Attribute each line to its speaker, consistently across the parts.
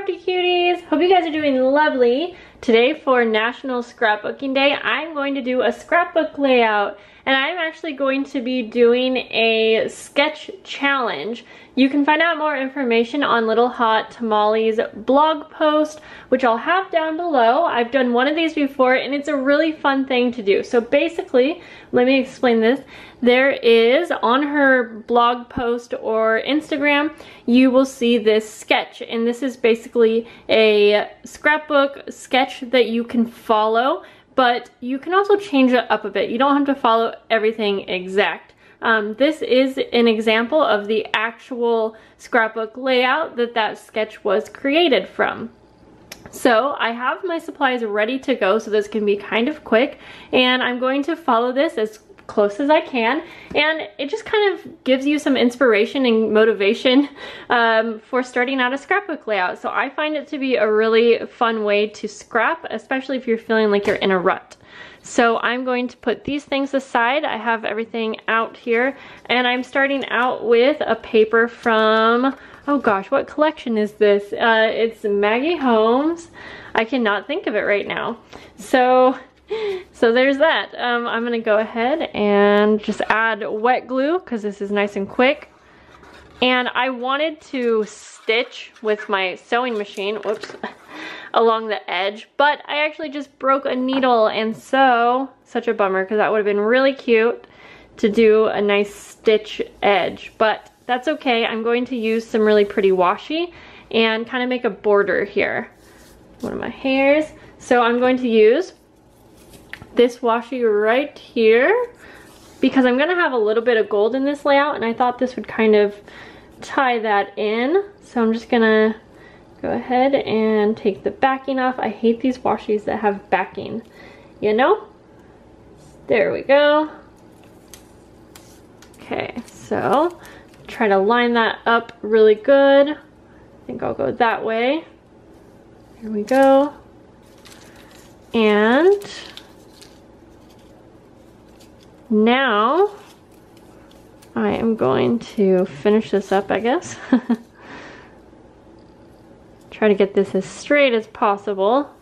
Speaker 1: crafty cuties? Hope you guys are doing lovely. Today for National Scrapbooking Day, I'm going to do a scrapbook layout, and I'm actually going to be doing a sketch challenge. You can find out more information on Little Hot Tamale's blog post, which I'll have down below. I've done one of these before and it's a really fun thing to do. So basically, let me explain this. There is, on her blog post or Instagram, you will see this sketch, and this is basically a scrapbook sketch that you can follow, but you can also change it up a bit. You don't have to follow everything exact. This is an example of the actual scrapbook layout that sketch was created from. So I have my supplies ready to go, so this can be kind of quick, and I'm going to follow this as close as I can, and it just kind of gives you some inspiration and motivation for starting out a scrapbook layout. So I find it to be a really fun way to scrap, especially if you're feeling like you're in a rut. So I'm going to put these things aside. I have everything out here, and I'm starting out with a paper from, oh gosh, what collection is this? It's Maggie Holmes. I cannot think of it right now. So there's that. I'm gonna go ahead and just add wet glue because this is nice and quick. And I wanted to stitch with my sewing machine, whoops, along the edge, but I actually just broke a needle, and so, such a bummer, because that would have been really cute to do a nice stitch edge, but that's okay. I'm going to use some really pretty washi and kind of make a border here. One of my hairs. So I'm going to use this washi right here because I'm gonna have a little bit of gold in this layout, and I thought this would kind of tie that in. So I'm just gonna go ahead and take the backing off. I hate these washis that have backing, you know? There we go. Okay, so try to line that up really good. I think I'll go that way. Here we go. And now I am going to finish this up, I guess. Try to get this as straight as possible.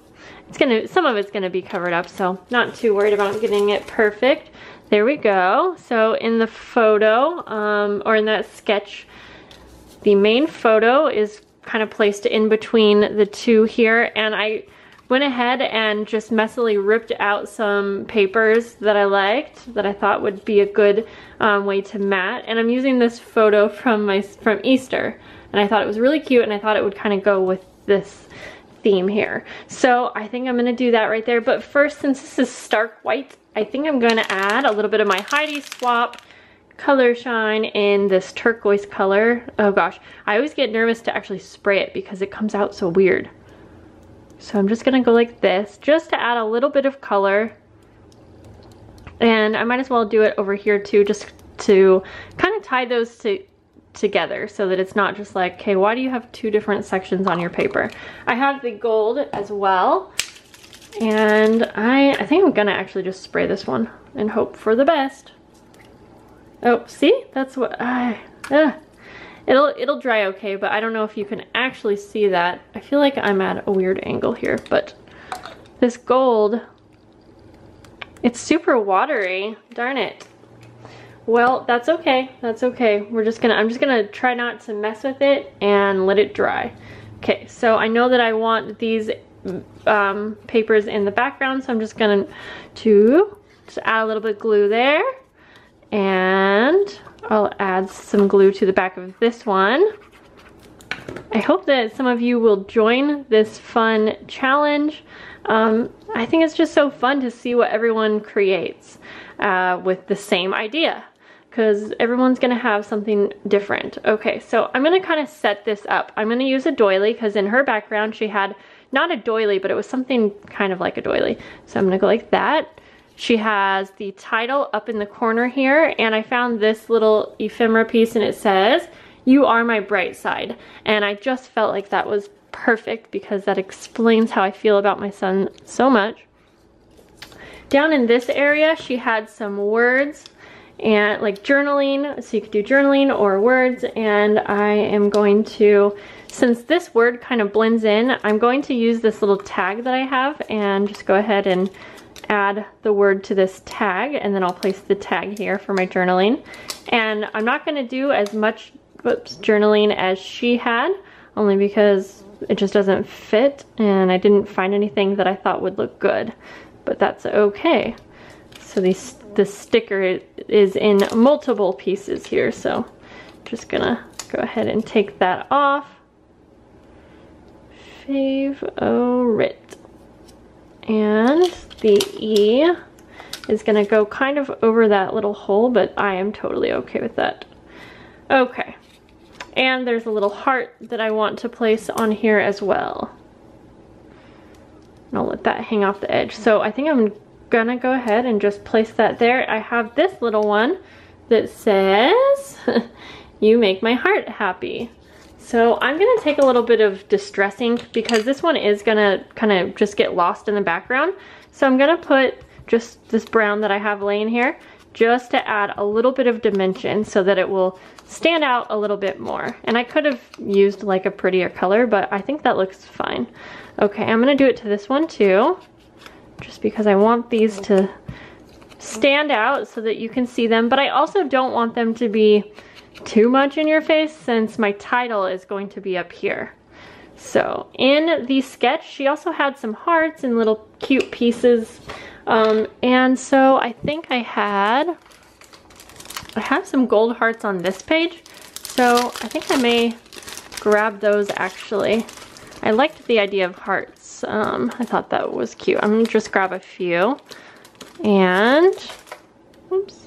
Speaker 1: Some of it's gonna be covered up, so not too worried about getting it perfect. There we go. So in the photo, or in that sketch, the main photo is kind of placed in between the two here, and I went ahead and just messily ripped out some papers that I liked, that I thought would be a good way to mat. And I'm using this photo from Easter, and I thought it was really cute, and I thought it would kind of go with this theme here. So I think I'm gonna do that right there. But first, since this is stark white, I think I'm gonna add a little bit of my Heidi Swap Color Shine in this turquoise color. Oh gosh, I always get nervous to actually spray it because it comes out so weird. So I'm just gonna go like this, just to add a little bit of color. And I might as well do it over here too, just to kind of tie those together so that it's not just like, okay, why do you have two different sections on your paper? I have the gold as well. And I think I'm gonna actually just spray this one and hope for the best. Oh, see? That's what it'll dry okay, but I don't know if you can actually see that. I feel like I'm at a weird angle here, but this gold, it's super watery. Darn it. Well, that's okay. That's okay. I'm just gonna try not to mess with it and let it dry. Okay, so I know that I want these papers in the background, so I'm just gonna just add a little bit of glue there, and I'll add some glue to the back of this one. I hope that some of you will join this fun challenge. I think it's just so fun to see what everyone creates with the same idea, because everyone's gonna have something different. Okay, so I'm gonna kind of set this up. I'm gonna use a doily because in her background she had not a doily, but it was something kind of like a doily. So I'm gonna go like that. She has the title up in the corner here, and I found this little ephemera piece, and it says, "You are my bright side." And I just felt like that was perfect because that explains how I feel about my son so much. Down in this area, she had some words and like journaling, so you could do journaling or words, and I am going to since this word kind of blends in, I'm going to use this little tag that I have and just go ahead and add the word to this tag, and then I'll place the tag here for my journaling. And I'm not going to do as much journaling as she had, only because it just doesn't fit and I didn't find anything that I thought would look good, but that's okay. So this sticker is in multiple pieces here, so just gonna go ahead and take that off. Favorite. And the E is gonna go kind of over that little hole, but I am totally okay with that. Okay. And there's a little heart that I want to place on here as well. And I'll let that hang off the edge. So I think I'm gonna go ahead and just place that there. I have this little one that says, "You make my heart happy." So I'm gonna take a little bit of Distress ink because this one is gonna kind of just get lost in the background. So I'm gonna put just this brown that I have laying here just to add a little bit of dimension so that it will stand out a little bit more. And I could have used like a prettier color, but I think that looks fine. Okay, I'm gonna do it to this one too, just because I want these to stand out so that you can see them, but I also don't want them to be too much in your face since my title is going to be up here. So in the sketch, she also had some hearts and little cute pieces. And so I think I have some gold hearts on this page. So I think I may grab those actually. I liked the idea of hearts. I thought that was cute. I'm gonna just grab a few and, oops.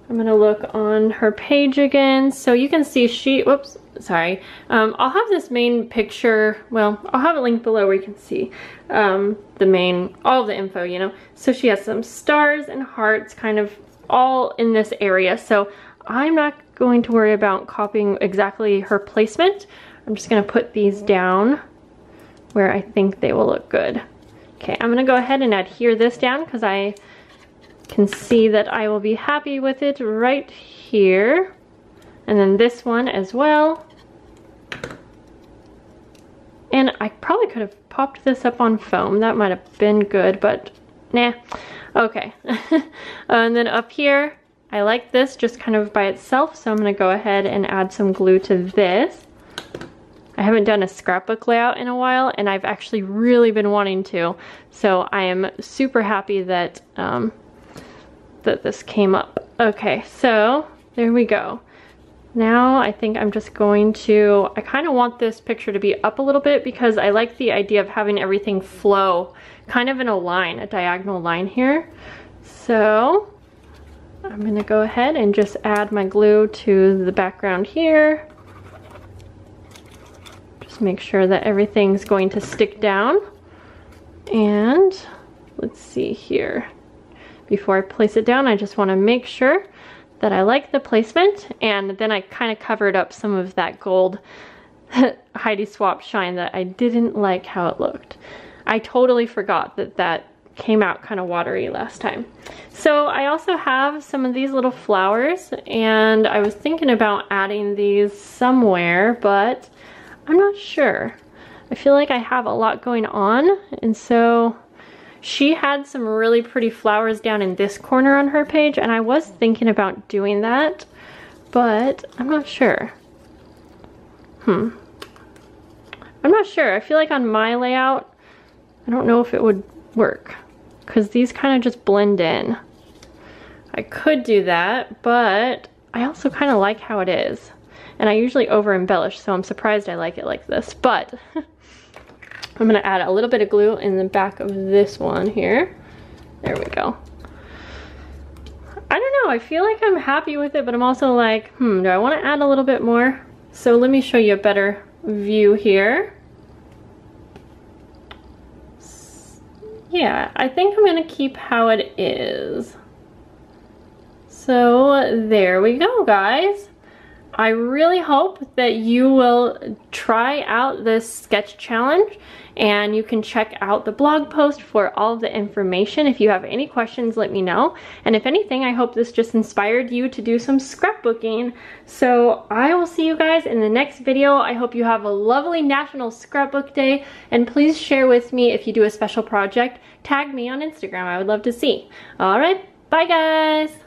Speaker 1: I'm gonna look on her page again. So you can see I'll have this main picture, well, I'll have a link below where you can see all of the info, you know. So she has some stars and hearts kind of all in this area. So I'm not going to worry about copying exactly her placement. I'm just gonna put these down where I think they will look good. Okay, I'm gonna go ahead and adhere this down because I can see that I will be happy with it right here. And then this one as well. And I probably could have popped this up on foam. That might have been good, but nah. Okay. And then up here, I like this just kind of by itself, so I'm gonna go ahead and add some glue to this. I haven't done a scrapbook layout in a while, and I've actually really been wanting to. So I am super happy that that this came up. Okay, so there we go. Now I think I'm just going to, I kind of want this picture to be up a little bit because I like the idea of having everything flow kind of in a line, a diagonal line here. So I'm gonna go ahead and just add my glue to the background here. Just make sure that everything's going to stick down. And let's see here. Before I place it down, I just want to make sure that I like the placement, and then I kind of covered up some of that gold Heidi Swap shine that I didn't like how it looked. I totally forgot that that came out kind of watery last time. So I also have some of these little flowers, and I was thinking about adding these somewhere, but I'm not sure. I feel like I have a lot going on, and so she had some really pretty flowers down in this corner on her page, and I was thinking about doing that, but I'm not sure. I'm not sure. I feel like on my layout, I don't know if it would work because these kind of just blend in. I could do that, but I also kind of like how it is. And I usually over embellish, so I'm surprised I like it like this, but I'm gonna add a little bit of glue in the back of this one here. There we go. I don't know, I feel like I'm happy with it, but I'm also like, do I wanna add a little bit more? So let me show you a better view here. Yeah, I think I'm gonna keep how it is. So there we go, guys. I really hope that you will try out this sketch challenge, and you can check out the blog post for all of the information. If you have any questions, let me know. And if anything, I hope this just inspired you to do some scrapbooking. So I will see you guys in the next video. I hope you have a lovely National Scrapbook Day, and please share with me if you do a special project. Tag me on Instagram. I would love to see. All right, bye guys.